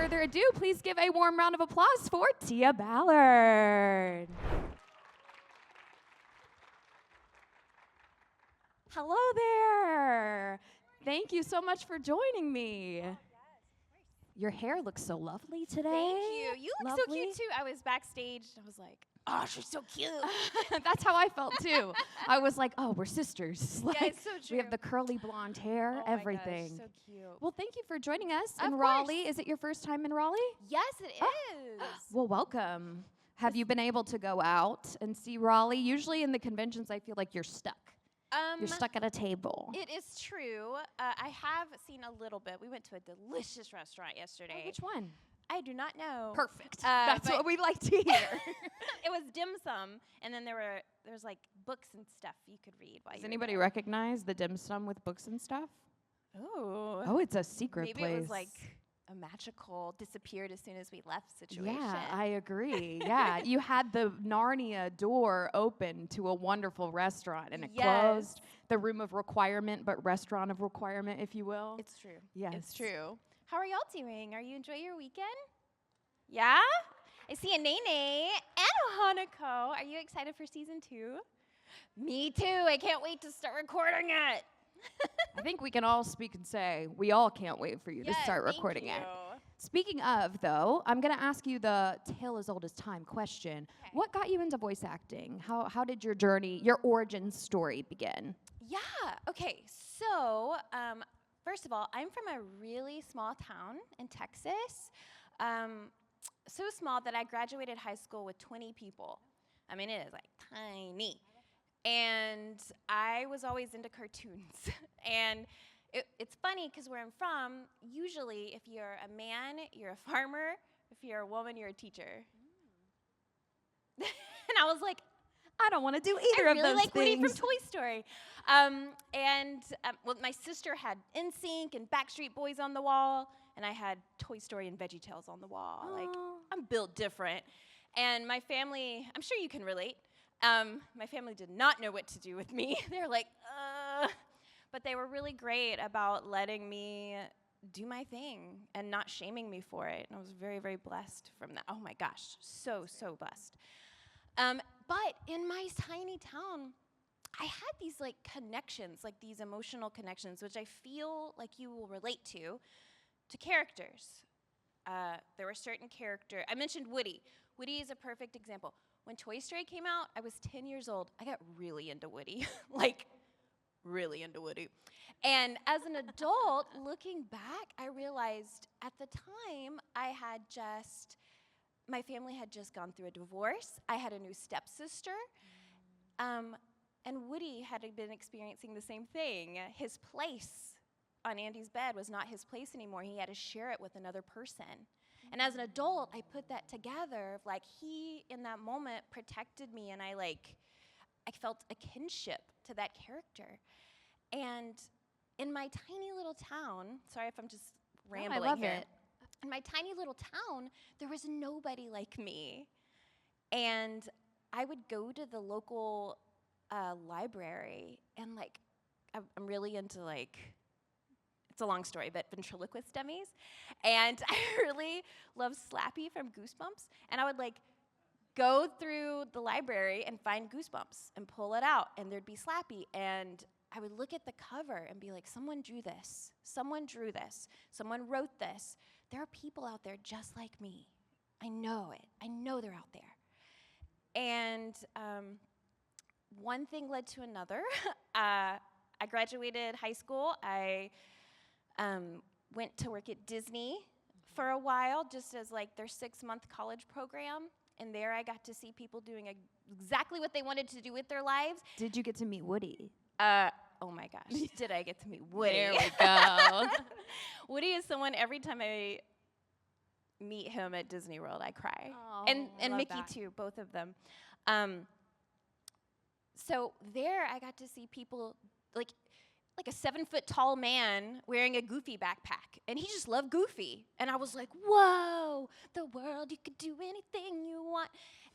further ado, please give a warm round of applause for Tia Ballard. Hello there. Thank you so much for joining me. Oh, yes, Your hair looks so lovely today. thank you. You look so Lovely. cute too. I was backstage. I was like, oh, she's so cute. That's how I felt too. I was like, oh, we're sisters. Yeah, Like, it's so true. we have the curly blonde hair, Oh my everything. gosh, so cute. Well, thank you for joining us Of in course. Raleigh. Is it your first time in Raleigh? Yes, it is. Well, welcome. Have you been able to go out and see Raleigh? Usually in the conventions, I feel like you're stuck. You're stuck at a table. It is true. I have seen a little bit. We went to a delicious restaurant yesterday. Oh, which one? I do not know. Perfect. That's but what we like to hear. It was dim sum, and then there's like books and stuff you could read while Does you were anybody there. recognize the dim sum with books and stuff? Oh. Oh, it's a secret Maybe place. it was like a magical disappeared as soon as we left situation. Yeah, I agree. Yeah, you had the Narnia door open to a wonderful restaurant, and it Yes. closed. The room of requirement, but restaurant of requirement, if you will. It's true. Yes. It's true. How are y'all doing? Are you enjoying your weekend? Yeah? I see a Nene and a Hanako. Are you excited for season 2? Me too. I can't wait to start recording it. I think we can all speak and say we all can't wait for you to start recording it. Speaking of, though, I'm going to ask you the tale as old as time question. Okay. What got you into voice acting? How did your journey, your origin story begin? Yeah. Okay. So, first of all, I'm from a really small town in Texas. So small that I graduated high school with 20 people. I mean, it is like tiny. And I was always into cartoons. And it's funny because where I'm from, usually if you're a man, you're a farmer. If you're a woman, you're a teacher. And I was like, I don't want to do either of I really those like things. Woody from Toy Story. Well, my sister had NSYNC and Backstreet Boys on the wall, and I had Toy Story and VeggieTales on the wall. Like, I'm built different. And my family, I'm sure you can relate, my family did not know what to do with me. They were like, but they were really great about letting me do my thing and not shaming me for it. And I was very, very blessed from that. Oh my gosh, so blessed. But in my tiny town, I had these like connections, like these emotional connections, which I feel like you will relate to characters. There were certain characters. I mentioned Woody. Woody is a perfect example. When Toy Story came out, I was 10 years old. I got really into Woody, like really into Woody. And as an adult, looking back, I realized at the time my family had just gone through a divorce. I had a new stepsister. And Woody had been experiencing the same thing. His place on Andy's bed was not his place anymore. He had to share it with another person. And as an adult, I put that together. Like, he, in that moment, protected me, and I felt a kinship to that character. And in my tiny little town, sorry if I'm just rambling I love here. it. In my tiny little town, there was nobody like me. And I would go to the local library, and like, I'm really into like, it's a long story, but ventriloquist dummies. And I really love Slappy from Goosebumps. And I would like go through the library and find Goosebumps and pull it out, and there'd be Slappy. And I would look at the cover and be like, someone drew this. Someone drew this. Someone wrote this. There are people out there just like me. I know it. I know they're out there. And one thing led to another. I graduated high school. I went to work at Disney for a while, just as like their 6-month college program. And there I got to see people doing exactly what they wanted to do with their lives. Did you get to meet Woody? Oh my gosh, did I get to meet Woody? There we go. Woody is someone, every time I meet him at Disney World, I cry. Oh, and love Mickey that. too, both of them. So there I got to see people like a 7-foot-tall man wearing a Goofy backpack. And he just loved Goofy. And I was like, whoa, the world, you could do anything you want.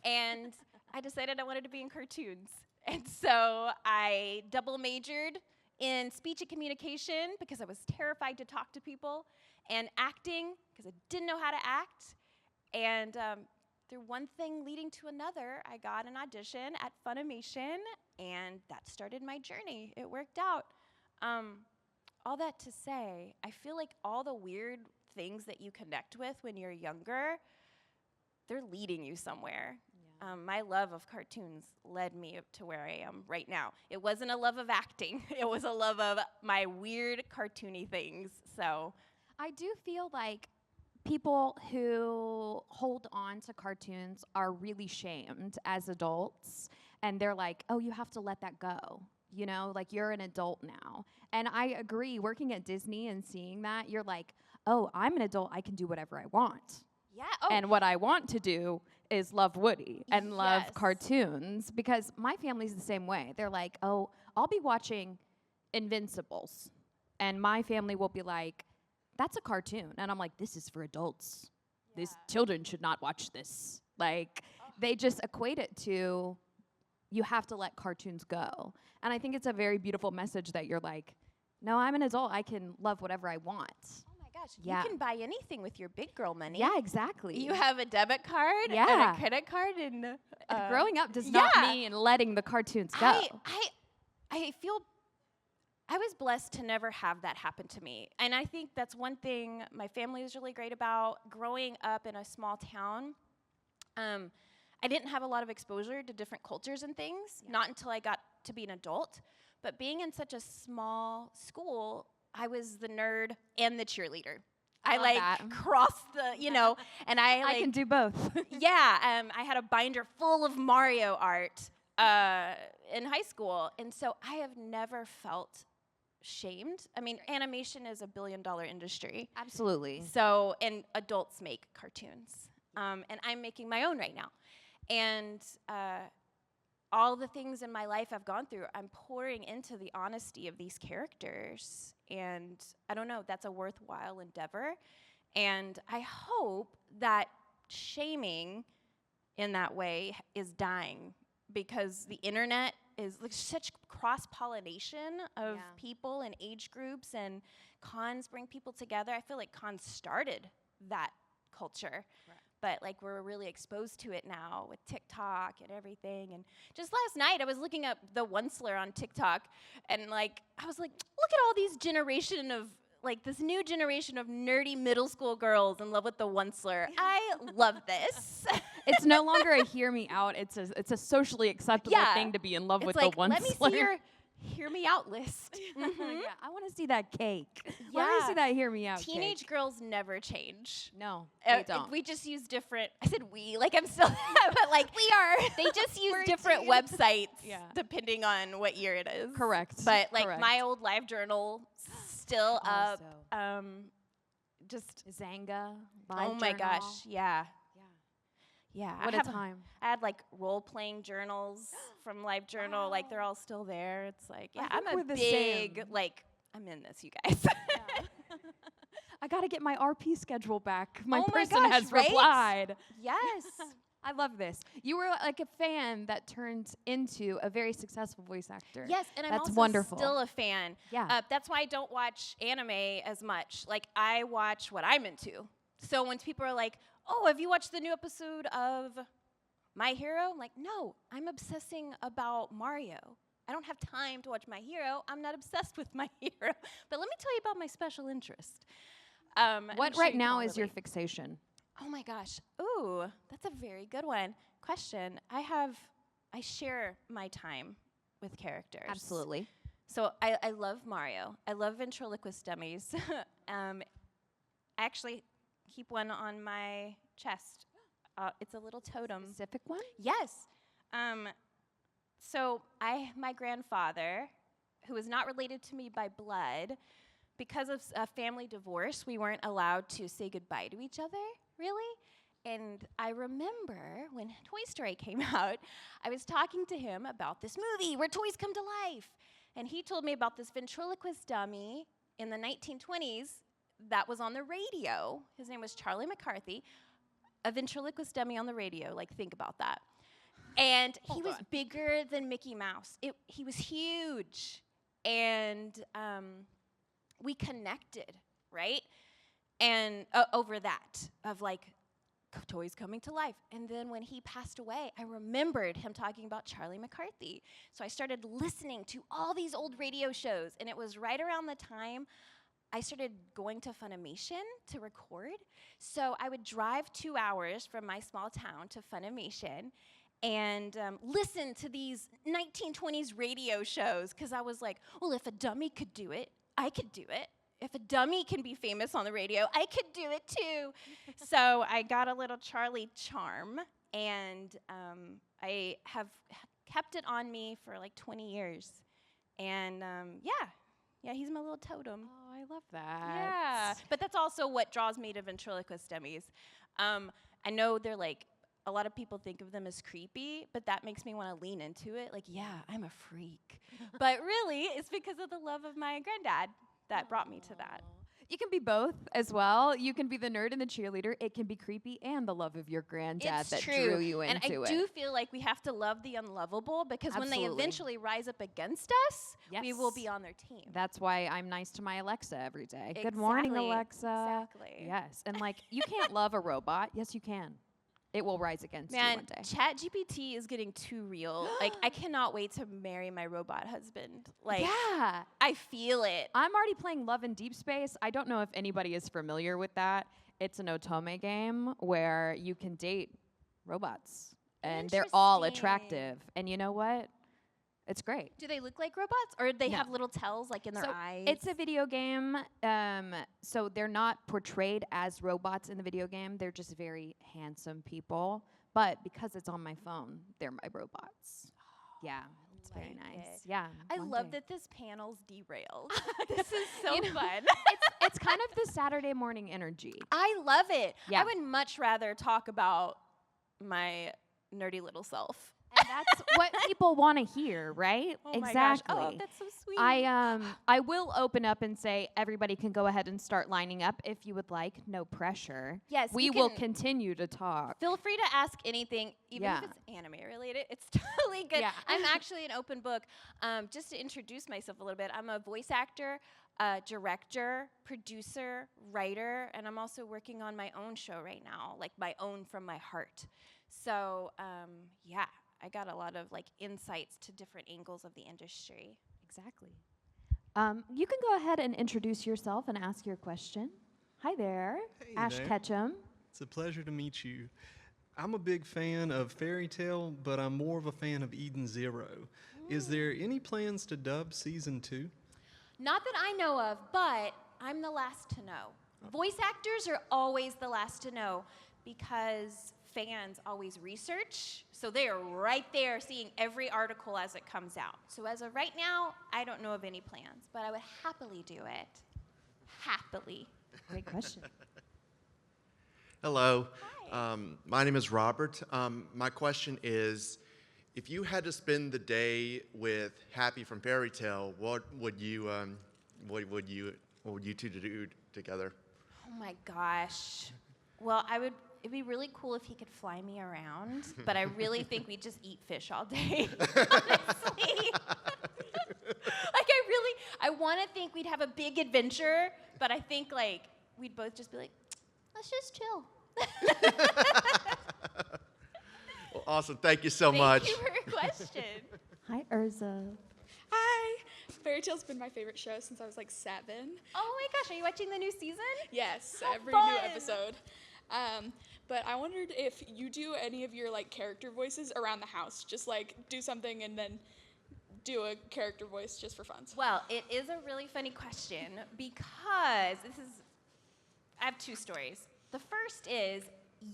And I decided I wanted to be in cartoons. And so I double majored in speech and communication because I was terrified to talk to people. and acting, because I didn't know how to act. And through one thing leading to another, I got an audition at Funimation, and that started my journey. It worked out. All that to say, I feel like all the weird things that you connect with when you're younger, they're leading you somewhere. Yeah. My love of cartoons led me up to where I am right now. It wasn't a love of acting. It was a love of my weird cartoony things. So I do feel like people who hold on to cartoons are really shamed as adults, and they're like, oh, you have to let that go. You know, like, you're an adult now. And I agree, working at Disney and seeing that, you're like, oh, I'm an adult, I can do whatever I want. Yeah. Oh. And what I want to do is love Woody and love cartoons, because my family's the same way. They're like, oh, I'll be watching Invincibles, and my family will be like, that's a cartoon. And I'm like, this is for adults. Yeah. These children should not watch this. Like, they just equate it to, you have to let cartoons go. And I think it's a very beautiful message that you're like, no, I'm an adult. I can love whatever I want. Oh my gosh. Yeah. You can buy anything with your big girl money. Yeah, exactly. You have a debit card and a credit card. And growing up does not mean letting the cartoons go. I feel I was blessed to never have that happen to me. And I think that's one thing my family was really great about. Growing up in a small town, I didn't have a lot of exposure to different cultures and things, not until I got to be an adult. But being in such a small school, I was the nerd and the cheerleader. I crossed the, you know, and I can do both. I had a binder full of Mario art in high school. And so I have never felt shamed. I mean, animation is a billion-dollar industry. Absolutely. So, and adults make cartoons. And I'm making my own right now. And all the things in my life I've gone through, I'm pouring into the honesty of these characters. And I don't know, that's a worthwhile endeavor. And I hope that shaming in that way is dying, because the internet is like such cross-pollination of people and age groups, and cons bring people together. I feel like cons started that culture. Right. But like, we're really exposed to it now with TikTok and everything. And just last night, I was looking up the Onceler on TikTok, and like, I was like, look at all these generation of, like, this new generation of nerdy middle school girls in love with the Onceler. I love this. It's no longer a hear me out. It's a socially acceptable thing to be in love with the Onceler. Let me see your hear me out list. Yeah, I want to see that cake. Yeah. Let me see that hear me out Teenage cake. girls never change. No, they don't. We just use different, I said we, like I'm still, but like we are. They just use different websites depending on what year it is. Correct. But like my old live journal still up. Just Zanga. Oh my gosh, yeah. Yeah. What a time. I had like role-playing journals from LiveJournal. Like, they're all still there. It's like, I'm a big, like, I'm in this, you guys. I got to get my RP schedule back. My person has replied. Yes. I love this. You were like a fan that turned into a very successful voice actor. Yes, and I'm also still a fan. Yeah. That's why I don't watch anime as much. Like, I watch what I'm into. So when people are like, oh, have you watched the new episode of My Hero? I'm like, no, I'm obsessing about Mario. I don't have time to watch My Hero. I'm not obsessed with My Hero. But let me tell you about my special interest. What right now is your fixation? Oh my gosh. Ooh, that's a very good question. I share my time with characters. Absolutely. So I love Mario. I love ventriloquist dummies. I actually keep one on my chest. It's a little totem. Specific one? Yes. So my grandfather, who is not related to me by blood, because of a family divorce, we weren't allowed to say goodbye to each other, really. And I remember when Toy Story came out, I was talking to him about this movie where toys come to life. And he told me about this ventriloquist dummy in the 1920s that was on the radio. His name was Charlie McCarthy, a ventriloquist dummy on the radio. Like, think about that. And he was bigger than Mickey Mouse. He was huge. And we connected, right? and over that of like toys coming to life. And then when he passed away, I remembered him talking about Charlie McCarthy. So I started listening to all these old radio shows, and it was right around the time I started going to Funimation to record. So I would drive 2 hours from my small town to Funimation and listen to these 1920s radio shows, because I was like, well, if a dummy could do it, I could do it. If a dummy can be famous on the radio, I could do it too. So I got a little Charlie charm, and I have kept it on me for like 20 years. And yeah, he's my little totem. Oh, I love that. Yeah, but that's also what draws me to ventriloquist dummies. I know they're like, a lot of people think of them as creepy, but that makes me want to lean into it. Like, yeah, I'm a freak. But really, it's because of the love of my granddad that brought me to that. You can be both as well. You can be the nerd and the cheerleader. It can be creepy and the love of your granddad It's that true. drew you into and it. I do feel like we have to love the unlovable, because when they Absolutely. eventually rise up against us, we will be on their team. That's why I'm nice to my Alexa every day. Good morning, Exactly. Alexa. Exactly. Yes, and like you can't love a robot. Yes, you can. It will rise against you Man, one day. ChatGPT is getting too real. Like, I cannot wait to marry my robot husband. Like, Yeah. I feel it. I'm already playing Love in Deep Space. I don't know if anybody is familiar with that. It's an otome game where you can date robots, and they're all Interesting. attractive. And you know what? It's great. Do they look like robots, or do they No. have little tells like in their eyes? It's a video game, so they're not portrayed as robots in the video game. They're just very handsome people. But because it's on my phone, they're my robots. Yeah, it's very like nice. it. Yeah, I one love day. that this panel's derailed. This is so You know, fun. It's kind of the Saturday morning energy. I love it. Yeah. I would much rather talk about my nerdy little self. And that's what people want to hear, right? Oh my gosh. Exactly. Oh, that's so sweet. I will open up and say everybody can go ahead and start lining up if you would like. No pressure. Yes, we you will can- continue to talk. Feel free to ask anything, even Yeah. if it's anime related. It's totally good. Yeah. I'm actually an open book. Just to introduce myself a little bit, I'm a voice actor, director, producer, writer, and I'm also working on my own show right now, like my own from my heart. So yeah, I got a lot of like insights to different angles of the industry. Exactly. You can go ahead and introduce yourself and ask your question. Hi there, Hey Ash there. Ketchum. It's a pleasure to meet you. I'm a big fan of Fairy Tale, but I'm more of a fan of Eden Zero. Is there any plans to dub season 2? Not that I know of, but I'm the last to know. Voice actors are always the last to know because fans always research, so they are right there seeing every article as it comes out. So as of right now, I don't know of any plans, but I would happily do it. Happily. Great question. Hello. Hi. My name is Robert. My question is, if you had to spend the day with Happy from Fairy Tale, what would you two do together? Oh my gosh. Well, it'd be really cool if he could fly me around, but I really think we'd just eat fish all day, honestly. I want to think we'd have a big adventure, but I think like we'd both just be like, let's just chill. Well, awesome. Thank you so much. Thank you for your question. Hi, Urza. Hi! Fairy Tale's been my favorite show since I was like 7. Oh my gosh, are you watching the new season? Yes, How every fun. new episode. But I wondered if you do any of your like character voices around the house. Just like do something and then do a character voice just for fun. Well, it is a really funny question because I have 2 stories. The first is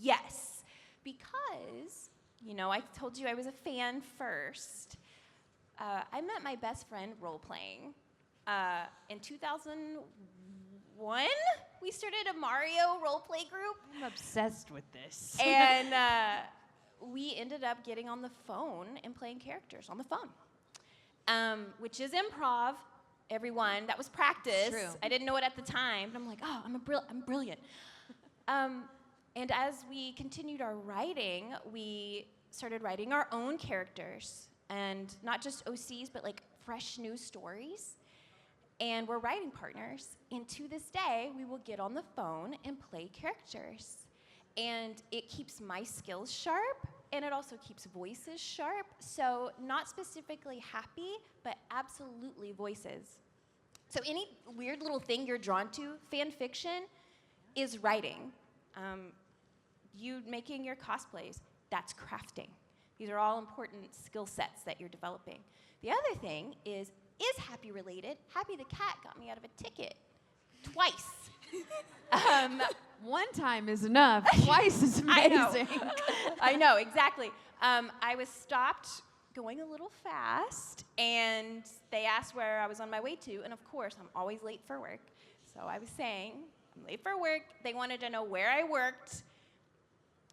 yes, because, I told you I was a fan first. I met my best friend role-playing. In 2001, we started a Mario role-play group. I'm obsessed with this. And we ended up getting on the phone and playing characters on the phone, which is improv, everyone. That was practice. True. I didn't know it at the time, but I'm like, oh, I'm brilliant. And as we continued our writing, we started writing our own characters, and not just OCs, but like fresh new stories. And we're writing partners. And to this day, we will get on the phone and play characters. And it keeps my skills sharp, and it also keeps voices sharp. So not specifically happy, but absolutely voices. So any weird little thing you're drawn to, fan fiction, is writing. You making your cosplays, that's crafting. These are all important skill sets that you're developing. The other thing is Happy related. Happy the cat got me out of a ticket twice. One time is enough. Twice is amazing. I know, exactly. I was stopped going a little fast, and they asked where I was on my way to, and of course, I'm always late for work. So I was saying, I'm late for work. They wanted to know where I worked,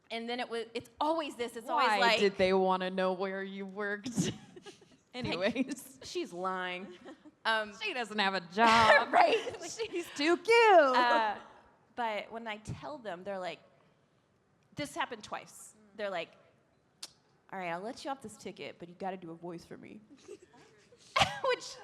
and then it's always this. It's always like, why did they want to know where you worked? Anyways. She's lying. She doesn't have a job. Right. She's too cute. But when I tell them, they're like, this happened twice. They're like, all right, I'll let you off this ticket, but you got to do a voice for me.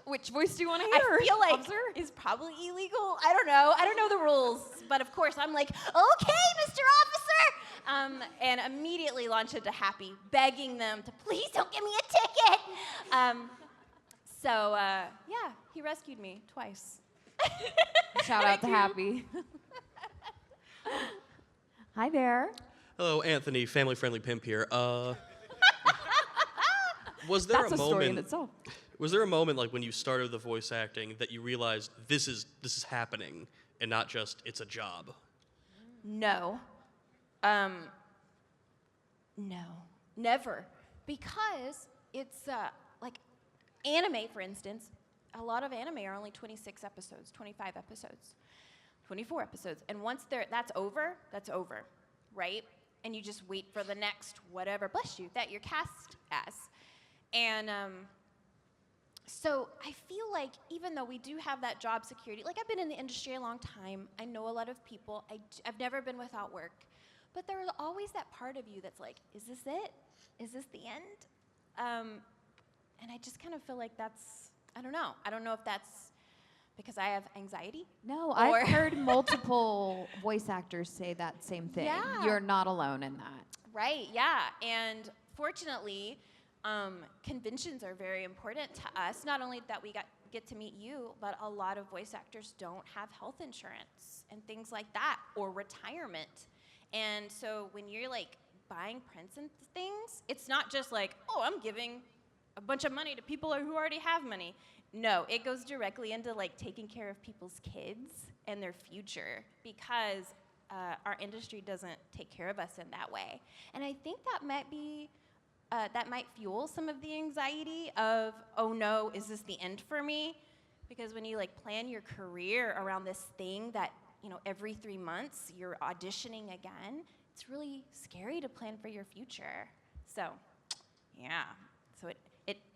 Which voice do you want to hear? I feel like officer? is probably illegal. I don't know. I don't know the rules. But of course, I'm like, okay, Mr. Officer. And immediately launch into Happy, begging them to please don't give me a ticket. Yeah, he rescued me twice. Shout out to Happy. Hi there. Hello, Anthony, family-friendly pimp here. Was there That's a a story in moment? itself. Was there a moment like when you started the voice acting that you realized this is happening and not just it's a job? No. No. Never. Because it's like Animate, for instance. A lot of anime are only 26 episodes, 25 episodes, 24 episodes. And once that's over, right? And you just wait for the next whatever, bless you, that you're cast as. And so I feel like even though we do have that job security, like I've been in the industry a long time, I know a lot of people, I've never been without work, but there's always that part of you that's like, is this it? Is this the end? And I just kind of feel like that's, I don't know if that's because I have anxiety. No, I've heard multiple voice actors say that same thing. Yeah. You're not alone in that. Right, yeah. And fortunately, conventions are very important to us. Not only that we get to meet you, but a lot of voice actors don't have health insurance and things like that, or retirement. And so when you're like buying prints and things, it's not just like, oh, I'm giving a bunch of money to people who already have money. No, it goes directly into like taking care of people's kids and their future, because our industry doesn't take care of us in that way. And I think that might be, that might fuel some of the anxiety of, oh no, is this the end for me? Because when you like plan your career around this thing that, you know, every 3 months you're auditioning again, it's really scary to plan for your future. So, yeah, so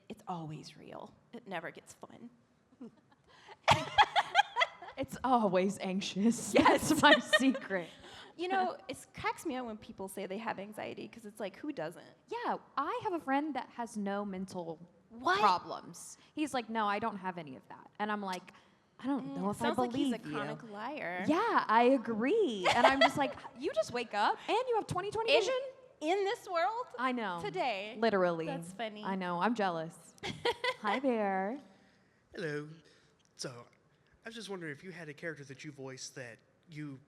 it's always real. It never gets fun. It's always anxious. Yes. That's my secret. You know, it cracks me out when people say they have anxiety, because it's like, who doesn't? Yeah, I have a friend that has no mental What? problems. He's like, no, I don't have any of that. And I'm like, I don't know if I Sounds like believe he's a you. chronic liar. Yeah, I agree. And I'm just like, you just wake up and you have 20/20 vision? In this world? I know. Today. Literally. That's funny. I know. I'm jealous. Hi there. Hello. So, I was just wondering if you had a character that you voiced that you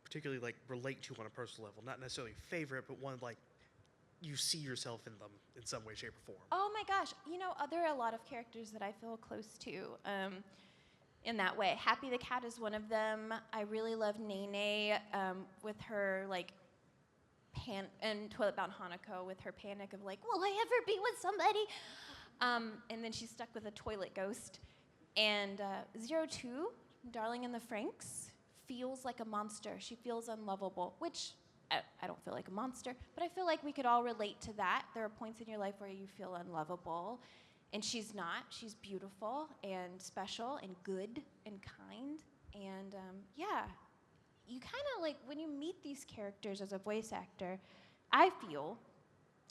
particularly like relate to on a personal level, not necessarily favorite, but one like you see yourself in them in some way, shape, or form. Oh my gosh. You know, there are a lot of characters that I feel close to in that way. Happy the Cat is one of them. I really love Nene with her like and Toilet Bound Hanako with her panic of like, will I ever be with somebody? And then she's stuck with a toilet ghost. And 02, Darling in the Franxx, feels like a monster. She feels unlovable, which I don't feel like a monster, but I feel like we could all relate to that. There are points in your life where you feel unlovable, and she's not. She's beautiful and special and good and kind. And yeah, you kind of like, when you meet these characters as a voice actor, I feel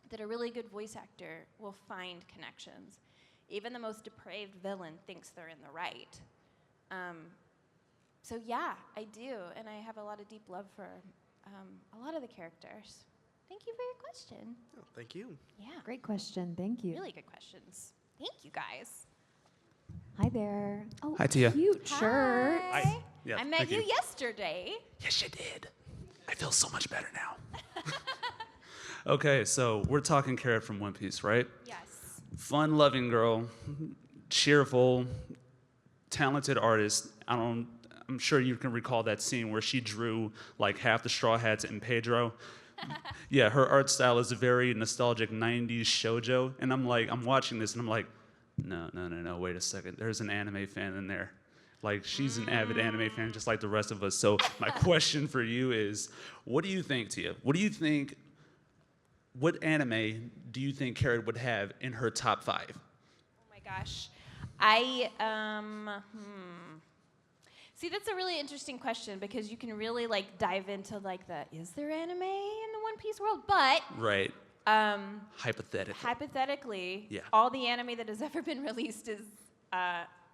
that a really good voice actor will find connections. Even the most depraved villain thinks they're in the right. So yeah, I do, and I have a lot of deep love for a lot of the characters. Thank you for your question. Oh, thank you. Yeah, Great question. Thank you. really good questions. Thank you guys. Hi there. Oh, Hi, Tia. cute shirt. Hi. Yeah, I met thank you you. yesterday. Yes, you did. I feel so much better now. Okay, so we're talking Carrot from One Piece, right? Yes. Fun-loving girl, cheerful, talented artist. I'm sure you can recall that scene where she drew like half the Straw Hats in Pedro. Yeah, her art style is a very nostalgic 90s shoujo. And I'm watching this and I'm like, no, wait a second. There's an anime fan in there. Like, she's an avid anime fan just like the rest of us. So my question for you is, what do you think, Tia? What anime do you think Carrot would have in her top 5? Oh my gosh. See, that's a really interesting question because you can really like dive into like is there anime in the One Piece world? But Right. Hypothetically. Yeah. all the anime that has ever been released is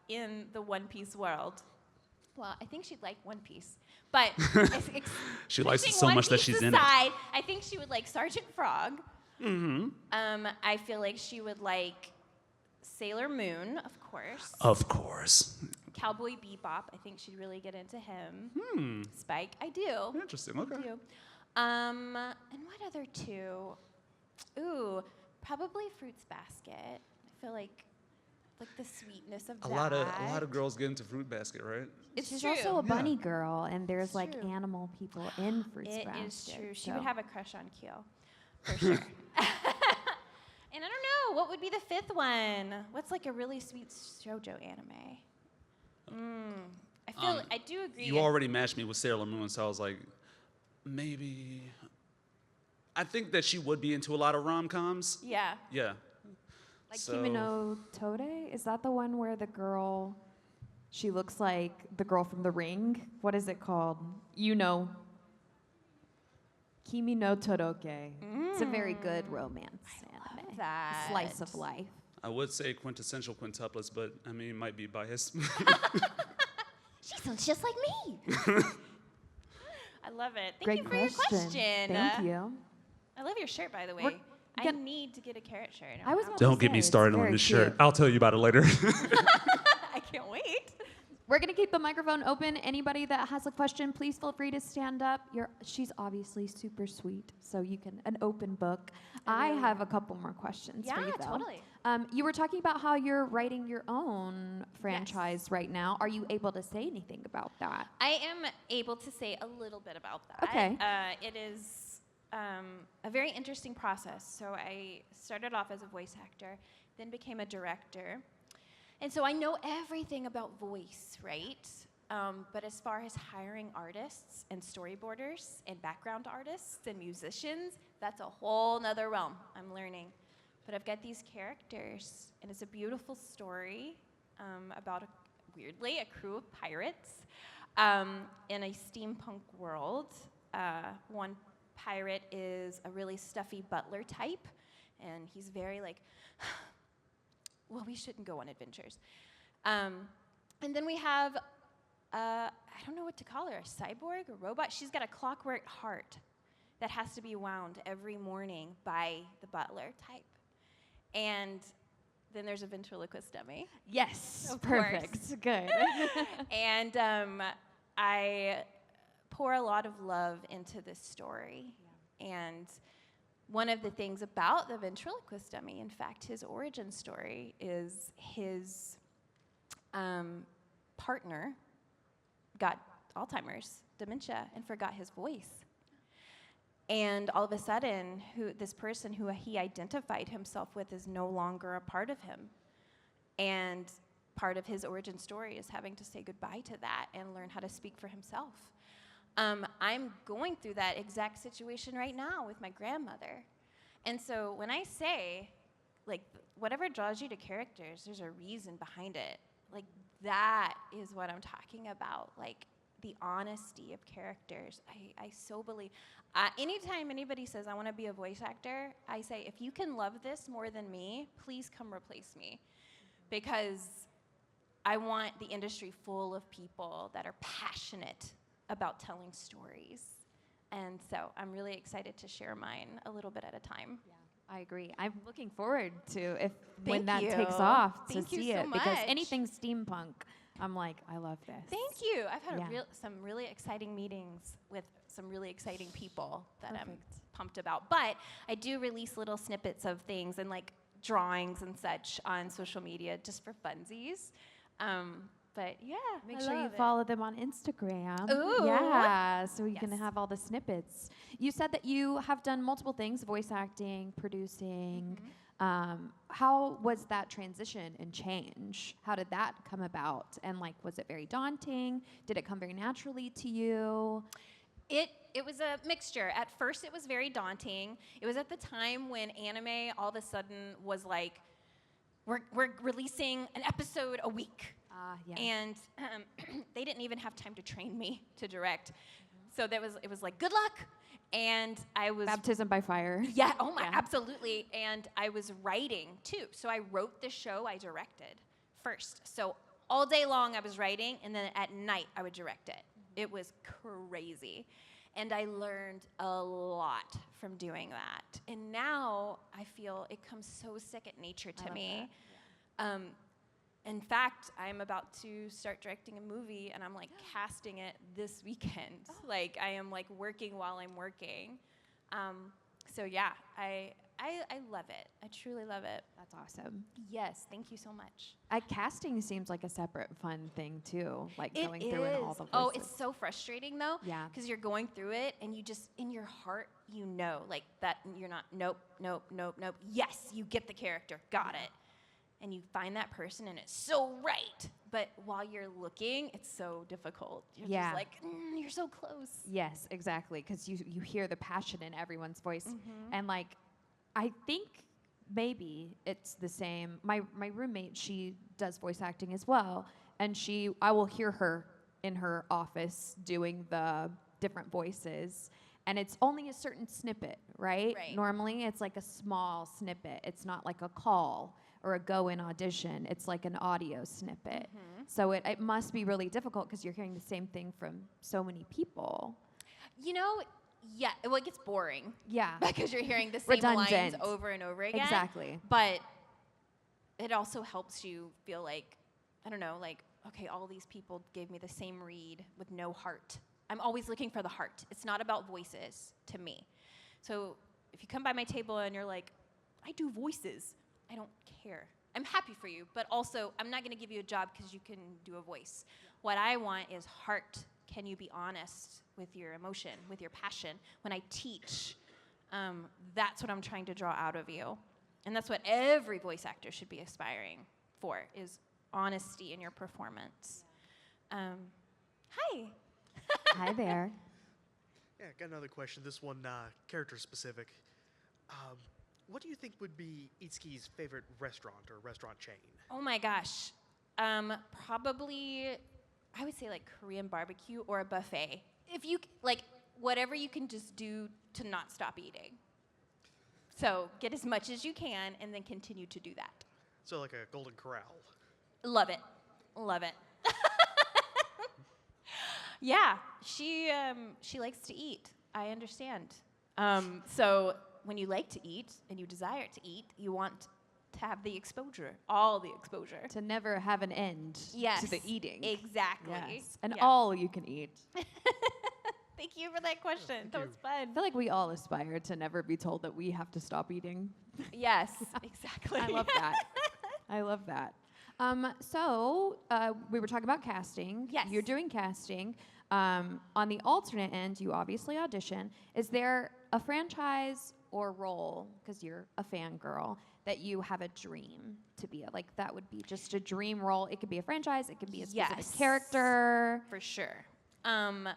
in the One Piece world. Well, I think she'd like One Piece, but She likes it pushing so One much that Piece she's in it. aside, I think she would like Sergeant Frog. Mm-hmm. I feel like she would like Sailor Moon, of course. Of course. Cowboy Bebop, I think she'd really get into him. Spike, I do. Interesting. Okay. I do. And what other two? Ooh, probably Fruits Basket. I feel like the sweetness of A that. lot of girls get into Fruit Basket, right? It's She's true. also a bunny girl, and there's It's like true. animal people in Fruits It Basket. is true. She so. would have a crush on Kyo, for sure. And I don't know, what would be the 5th one? What's like a really sweet shoujo anime? I do agree. You already matched me with Sailor Moon, so I was like, maybe. I think that she would be into a lot of rom-coms. Yeah. Yeah. Like So- Kimi no Tode? Is that the one where the girl, she looks like the girl from The Ring? What is it called? You know. Kimi no Toroke. It's a very good romance anime. that. Slice of life. I would say quintessential quintuplets, but I mean, it might be biased. She sounds just like me. I love it. Thank Great you for your question. Thank you. I love your shirt, by the way. We're I gonna- need to get a carrot shirt. I was don't about have Don't get me It's started on very this shirt. cute. I'll tell you about it later. I can't wait. We're gonna keep the microphone open. Anybody that has a question, please feel free to stand up. She's obviously super sweet, so you can an open book. I have a couple more questions for Yeah, you though. totally. You were talking about how you're writing your own franchise right now. Are you able to say anything about that? I am able to say a little bit about that. Okay. It is a very interesting process. So I started off as a voice actor, then became a director. And so I know everything about voice, right? But as far as hiring artists and storyboarders and background artists and musicians, that's a whole nother realm I'm learning. But I've got these characters, and it's a beautiful story about, weirdly, a crew of pirates in a steampunk world. One pirate is a really stuffy butler type, and he's very like, well, we shouldn't go on adventures. And then we have, I don't know what to call her, a cyborg, a robot. She's got a clockwork heart that has to be wound every morning by the butler type. And then there's a ventriloquist dummy. Yes. Of Perfect. course. Good. And I pour a lot of love into this story. And one of the things about the ventriloquist dummy, in fact, his origin story is his partner got Alzheimer's, dementia, and forgot his voice. And all of a sudden, this person who he identified himself with is no longer a part of him. And part of his origin story is having to say goodbye to that and learn how to speak for himself. I'm going through that exact situation right now with my grandmother. And so when I say, like, whatever draws you to characters, there's a reason behind it. Like, that is what I'm talking about. Like, the honesty of characters. I so believe. Anytime anybody says, I want to be a voice actor, I say, if you can love this more than me, please come replace me. Because I want the industry full of people that are passionate about telling stories. And so I'm really excited to share mine a little bit at a time. I agree. I'm looking forward to when Thank that you. takes off to Thank you see so it because much. anything steampunk, I'm like, I love this. Thank you. I've had Yeah. some really exciting meetings with some really exciting people that I'm Perfect. pumped about. But I do release little snippets of things and like drawings and such on social media just for funsies. But yeah, Make I sure you love it. follow them on Instagram. Ooh. Yeah, so you can Yes. have all the snippets. You said that you have done multiple things, voice acting, producing. How was that transition and change? How did that come about? And like, was it very daunting? Did it come very naturally to you? It was a mixture. At first, it was very daunting. It was at the time when anime all of a sudden was like, we're releasing an episode a week. Yeah. And they didn't even have time to train me to direct. So it was like, good luck. And I was Baptism by fire. yeah, oh my, absolutely. And I was writing too. So I wrote the show I directed first. So all day long I was writing, and then at night I would direct it. It was crazy. And I learned a lot from doing that. And now I feel it comes so second nature to me. In fact, I'm about to start directing a movie, and I'm like casting it this weekend. Like I am like working while I'm working. So yeah, I love it. I truly love it. That's awesome. Yes, thank you so much. Casting seems like a separate fun thing too, like It going through it all the voices. Oh, it's so frustrating though. Yeah. Because you're going through it, and you just in your heart, you know, like that you're not. Nope, nope, nope, nope. Yes, you get the character. Got it. And you find that person, and it's so right. But while you're looking, it's so difficult. You're just like, you're so close. Yes, exactly, because you hear the passion in everyone's voice, and like, I think maybe it's the same. My roommate, she does voice acting as well, and I will hear her in her office doing the different voices, and it's only a certain snippet, right? Right. Normally, it's like a small snippet. It's not like a call or a go-in audition. It's like an audio snippet. So it must be really difficult because you're hearing the same thing from so many people. You know, yeah, well, it gets boring. Yeah. Because you're hearing the same lines Redundant. over and over again. Exactly. But it also helps you feel like, I don't know, like, okay, all these people gave me the same read with no heart. I'm always looking for the heart. It's not about voices to me. So if you come by my table and you're like, I do voices, I don't care. I'm happy for you, but also I'm not going to give you a job because you can do a voice. What I want is heart. Can you be honest with your emotion, with your passion? When I teach, that's what I'm trying to draw out of you. And that's what every voice actor should be aspiring for, is honesty in your performance. Hi. Hi there. Yeah, got another question. This one character specific. What do you think would be Itsuki's favorite restaurant or restaurant chain? Oh my gosh. Probably, I would say like Korean barbecue or a buffet. If you, like, whatever you can just do to not stop eating. So get as much as you can and then continue to do that. So like a Golden Corral. Love it. Love it. Yeah, she likes to eat. I understand. So when you like to eat and you desire to eat, you want to have the exposure, all the exposure. To never have an end Yes. to the eating. Exactly. Yes. And Yeah. all you can eat. Thank you for that question. That was I fun. feel like we all aspire to never be told that we have to stop eating. Yes, exactly. I love that. I love that. So we were talking about casting. Yes. You're doing casting. On the alternate end, you obviously audition. Is there a franchise or role, because you're a fangirl, that you have a dream to be like that would be just a dream role? It could be a franchise. It could be a specific Yes. character. For sure. I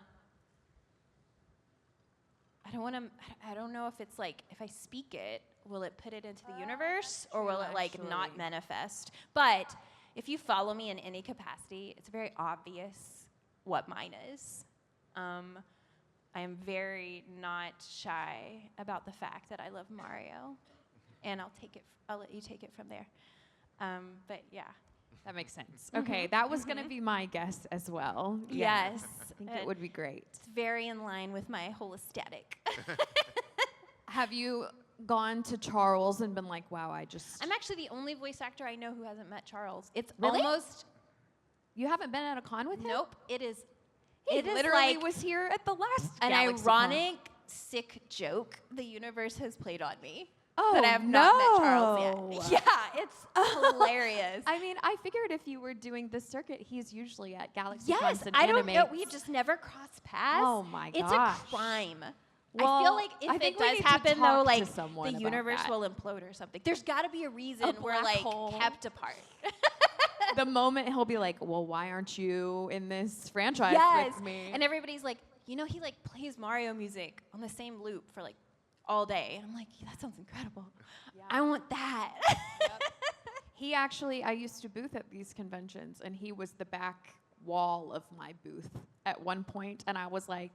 don't know if it's like, if I speak it, will it put it into the universe or will it like not actually. manifest? But if you follow me in any capacity, it's very obvious what mine is. I am very not shy about the fact that I love Mario, and I'll let you take it from there. But yeah. That makes sense. Okay, that was going to be my guess as well. Yeah. Yes. I think it would be great. It's very in line with my whole aesthetic. Have you gone to Charles and been like, wow, I'm actually the only voice actor I know who hasn't met Charles. It's Really? almost... You haven't been at a con with him? Nope. It is He it is literally like was here at the last an GalaxyCon. ironic, sick joke the universe has played on me. Oh, that I have not met Charles no. yet. Yeah, it's hilarious. I mean, I figured if you were doing this circuit, he's usually at GalaxyCon Yes, and I don't know. Animate. We've just never crossed paths. Oh my It's gosh. a crime. Well, I feel like I if think it we does need to happen, talk though, to like someone the about universe that. will implode or something. There's got to be a reason we're black like hole. kept apart. The moment he'll be like, well, why aren't you in this franchise Yes, with me? and everybody's like, he like plays Mario music on the same loop for like all day. And I'm like, yeah, that sounds incredible. Yeah. I want that. He actually, I used to booth at these conventions, and he was the back wall of my booth at one point, and I was like,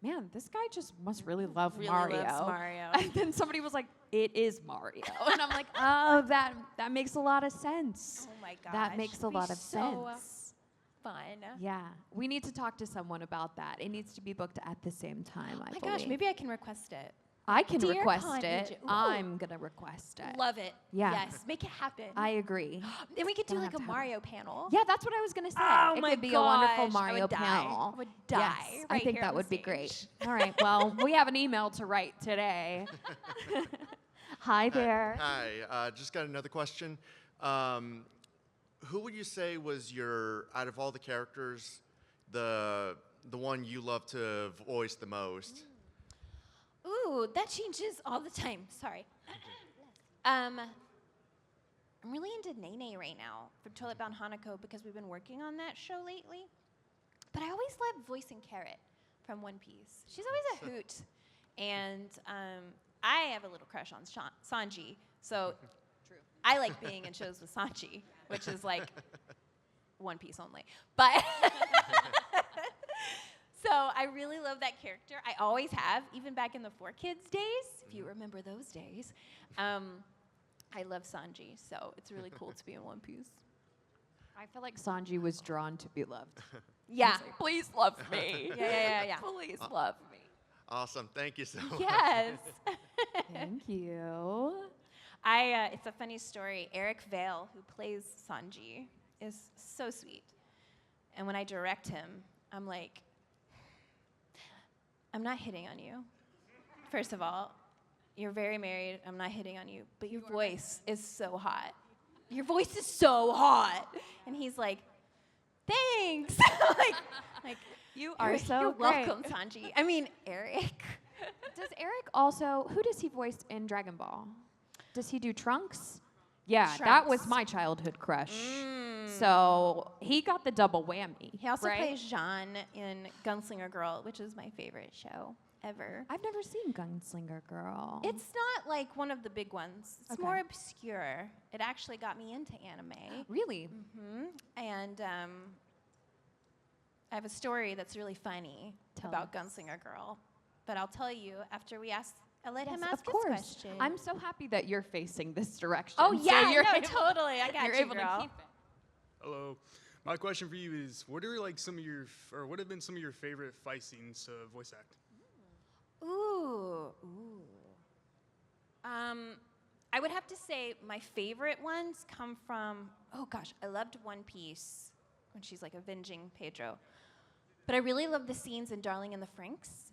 man, this guy just must really love Really Mario. loves Mario. And then somebody was like, it is Mario. And I'm like, oh, that makes a lot of sense. Oh my gosh. That makes a it'd be lot of so sense. Fun. Yeah, we need to talk to someone about that. It needs to be booked at the same time, I Oh my believe. gosh, maybe I can request it. I can Dear request Con it. Agent. Ooh. I'm going to request it. Love it. Yeah. Yes, make it happen. I agree. Then we could do Gonna like have a to have Mario panel. Yeah, that's what I was going to say. Oh it my could be a wonderful gosh, I Mario would die. panel. I would die Yes, right I think here that on the would be stage. great. All right, well, we have an email to write today. Hi there. Hi, just got another question. Who would you say was out of all the characters, the one you love to voice the most? Ooh, that changes all the time. Sorry. I'm really into Nene right now for Toilet Bound Hanako because we've been working on that show lately. But I always loved voicing Carrot from One Piece. She's always a hoot. And I have a little crush on Sanji. So true. I like being in shows with Sanji, which is like One Piece only. But so I really love that character. I always have, even back in the 4Kids days, if you remember those days. I love Sanji, so it's really cool to be in One Piece. I feel like Sanji was drawn to be loved. Yeah. He's like, please love me. Yeah. Please love me. Awesome, thank you so much. Yes. Thank you. It's a funny story. Eric Vale, who plays Sanji, is so sweet. And when I direct him, I'm like, I'm not hitting on you. First of all, you're very married. I'm not hitting on you. But your voice is so hot. Your voice is so hot. And he's like, thanks. like You are so you're great. welcome, Sanji. I mean, Eric. Does Eric also, who does he voice in Dragon Ball? Does he do Trunks? Yeah, that was Trunks. my childhood crush. So he got the double whammy. He also right? plays Jean in Gunslinger Girl, which is my favorite show ever. I've never seen Gunslinger Girl. It's not like one of the big ones. It's Okay. more obscure. It actually got me into anime. Really? And I have a story that's really funny Tell about us. Gunslinger Girl. But I'll tell you after I let him Yes, ask of his course. question. I'm so happy that you're facing this direction. Oh, so yeah, you're no, able- totally. I got you're you, able girl. to keep it. Hello. My question for you is, what are like some of your, or what have been some of your favorite fight scenes to voice act? Ooh. I would have to say my favorite ones come from, oh gosh, I loved One Piece when she's like avenging Pedro. But I really love the scenes in Darling in the Franxx.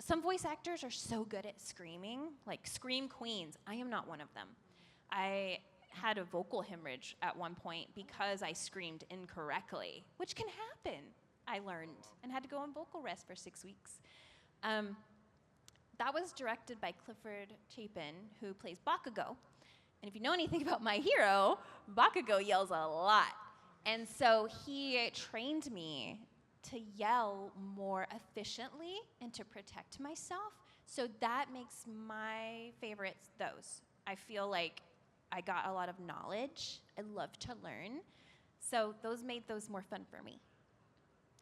Some voice actors are so good at screaming, like scream queens. I am not one of them. I had a vocal hemorrhage at one point because I screamed incorrectly, which can happen, I learned, and had to go on vocal rest for 6 weeks. That was directed by Clifford Chapin, who plays Bakugo. And if you know anything about my hero, Bakugo yells a lot. And so he trained me to yell more efficiently and to protect myself. So that makes my favorites those. I feel like I got a lot of knowledge. I love to learn. So those made those more fun for me.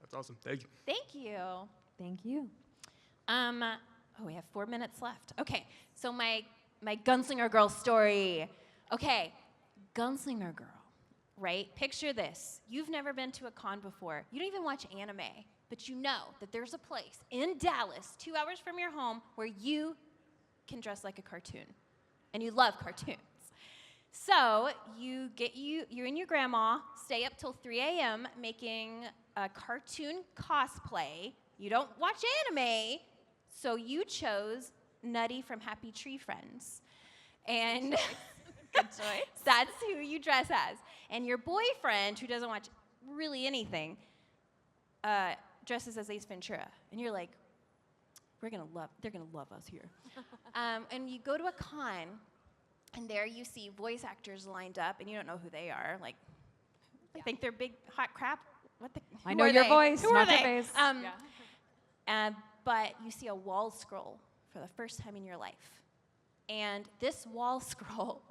That's awesome. Thank you. Thank you. Thank you. We have 4 minutes left. Okay, so my Gunslinger Girl story. Okay, Gunslinger Girl right? Picture this. You've never been to a con before. You don't even watch anime, but you know that there's a place in Dallas, 2 hours from your home, where you can dress like a cartoon. And you love cartoons. So you and your grandma stay up till 3 a.m. making a cartoon cosplay. You don't watch anime, so you chose Nutty from Happy Tree Friends. And Good choice. that's who you dress as. And your boyfriend, who doesn't watch really anything, dresses as Ace Ventura. And you're like, they're gonna love us here. And you go to a con, and there you see voice actors lined up, and you don't know who they are. Like, I think they're big hot crap. I know your voice, Who not are your they? face. But you see a wall scroll for the first time in your life. And this wall scroll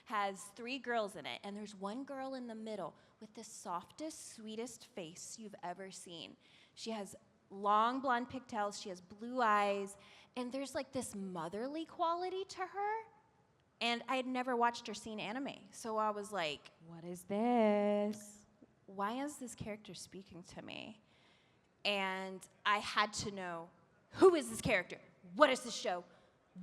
has 3 girls in it, and there's one girl in the middle with the softest, sweetest face you've ever seen. She has long blonde pigtails, she has blue eyes, and there's like this motherly quality to her. And I had never watched or seen anime, so I was like, What is this? why is this character speaking to me? And I had to know, who is this character? What is this show?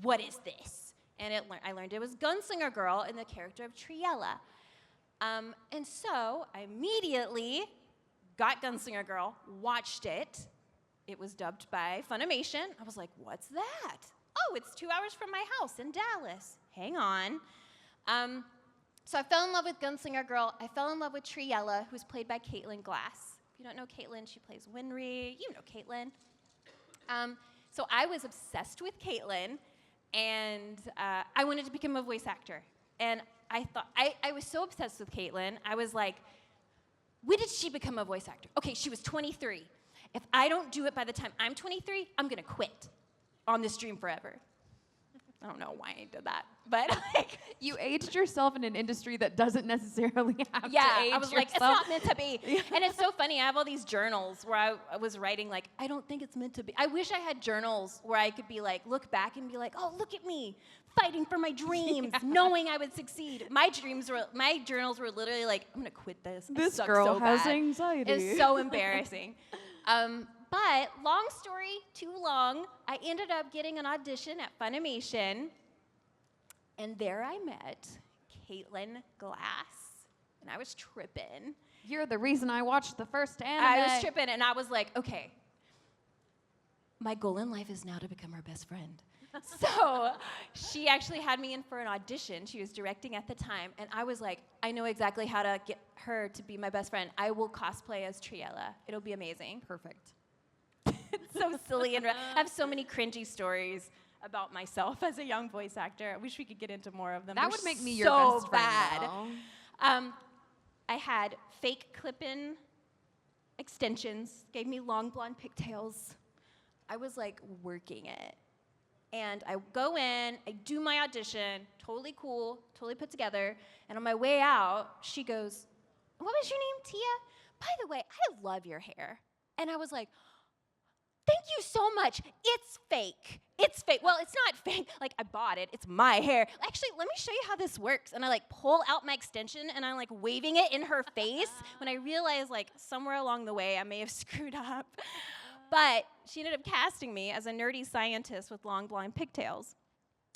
What is this? And I learned it was Gunslinger Girl in the character of Triella. And so I immediately got Gunslinger Girl, watched it. It was dubbed by Funimation. I was like, what's that? Oh, it's 2 hours from my house in Dallas. Hang on. So I fell in love with Gunslinger Girl. I fell in love with Triella, who's played by Caitlin Glass. If you don't know Caitlin, she plays Winry. You know Caitlin. So I was obsessed with Caitlin, and I wanted to become a voice actor. And I thought, I was so obsessed with Caitlin, I was like, when did she become a voice actor? Okay, she was 23. If I don't do it by the time I'm 23, I'm gonna quit on this dream forever. I don't know why I did that, but like, You aged yourself in an industry that doesn't necessarily have to age I was like, it's yourself. not meant to be. And it's so funny, I have all these journals where I was writing like, I don't think it's meant to be. I wish I had journals where I could be like, look back and be like, oh, look at me, fighting for my dreams, knowing I would succeed. My journals were literally like, I'm gonna quit this. I This suck girl so has bad. anxiety. It's so embarrassing. But long story too long, I ended up getting an audition at Funimation, and there I met Caitlin Glass, and I was tripping. You're the reason I watched the first anime. I was tripping, and I was like, okay, my goal in life is now to become her best friend. So she actually had me in for an audition. She was directing at the time, and I was like, I know exactly how to get her to be my best friend. I will cosplay as Triella. It'll be amazing. Perfect. It's so silly, and I have so many cringy stories about myself as a young voice actor. I wish we could get into more of them. That They're would make me so your best friend. bad. Though. I had fake clip-in extensions, gave me long blonde pigtails. I was like working it. And I go in, I do my audition, totally cool, totally put together. And on my way out, she goes, what was your name, Tia? By the way, I love your hair. And I was like, thank you so much. It's fake. It's fake. Well, it's not fake. Like, I bought it. It's my hair. Actually, let me show you how this works. And I, like, pull out my extension, and I'm, like, waving it in her face when I realized, like, somewhere along the way I may have screwed up. But she ended up casting me as a nerdy scientist with long blonde pigtails.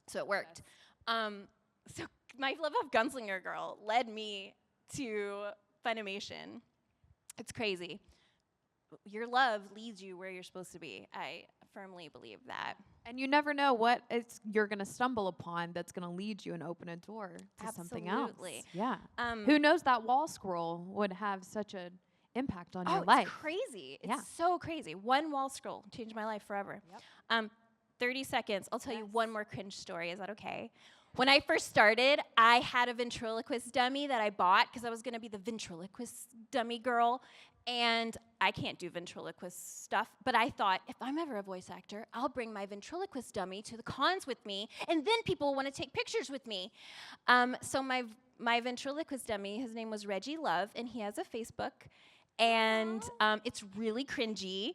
So it worked. So my love of Gunslinger Girl led me to Funimation. It's crazy. Your love leads you where you're supposed to be. I firmly believe that. And you never know what you're going to stumble upon that's going to lead you and open a door to something else. Absolutely. Yeah. Who knows that wall scroll would have such an impact on your life. It's crazy. It's Yeah. so crazy. One wall scroll changed my life forever. Yep. 30 seconds. I'll tell you one more cringe story. Is that okay? When I first started, I had a ventriloquist dummy that I bought because I was going to be the ventriloquist dummy girl. And I can't do ventriloquist stuff, but I thought, if I'm ever a voice actor, I'll bring my ventriloquist dummy to the cons with me, and then people will want to take pictures with me. So my ventriloquist dummy, his name was Reggie Love, and he has a Facebook, and it's really cringy.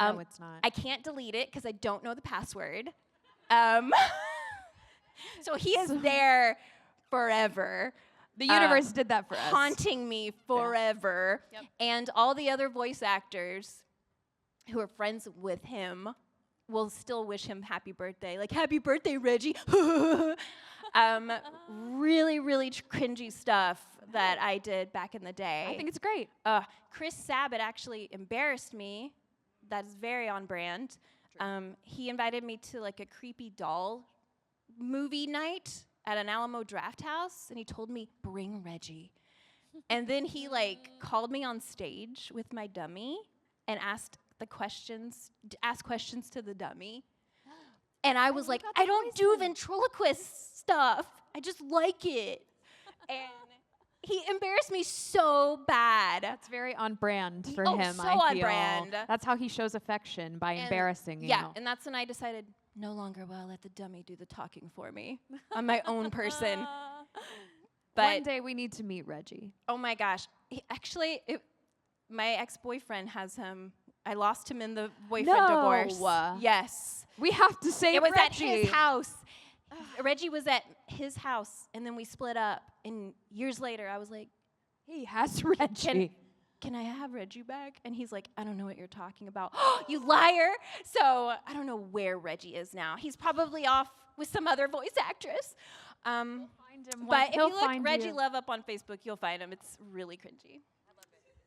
No, it's not. I can't delete it because I don't know the password. So he is there forever. The universe did that for us. haunting me forever. Yep. And all the other voice actors who are friends with him will still wish him happy birthday. Like, happy birthday, Reggie. Really, really cringy stuff that I did back in the day. I think it's great. Chris Sabat actually embarrassed me. That is very on brand. He invited me to like a creepy doll movie night at an Alamo Draft House, and he told me, bring Reggie. And then he like called me on stage with my dummy and asked questions to the dummy. And I was like, I don't do ventriloquist stuff. I just like it. And he embarrassed me so bad. That's very on brand for Oh, him, so I feel. on brand. That's how he shows affection, by embarrassing you. Yeah, and that's when I decided, no longer will I let the dummy do the talking for me. I'm my own person. But one day we need to meet Reggie. oh my gosh. My ex-boyfriend has him. I lost him in the boyfriend divorce. Yes. We have to save It was Reggie. at his house. Reggie was at his house, and then we split up. And years later, I was like, He has Reggie. can I have Reggie back? And he's like, I don't know what you're talking about. You liar. So I don't know where Reggie is now. He's probably off with some other voice actress. Find him But if he'll you look find Reggie you. Love up on Facebook, you'll find him. It's really cringy.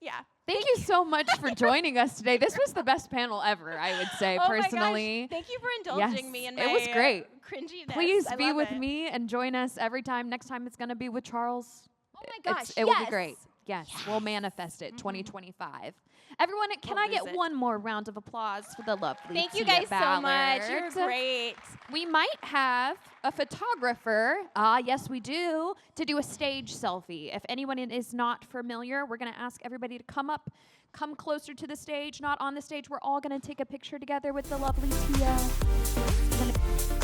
Yeah. Thank you so much for joining us today. This was the best panel ever, I would say, Oh personally. my gosh. Thank you for indulging me in my it was great. Cringiness. Please I be love with it. me and join us every time. Next time it's going to be with Charles. Oh my gosh. It will be yes. great. Yes, we'll manifest it. 2025. Everyone, can We'll I get lose it. one more round of applause for the lovely Thank you Tia guys so much. Ballard? You're great. We might have a photographer, yes we do, to do a stage selfie. If anyone is not familiar, we're going to ask everybody to come closer to the stage, not on the stage. We're all going to take a picture together with the lovely Tia.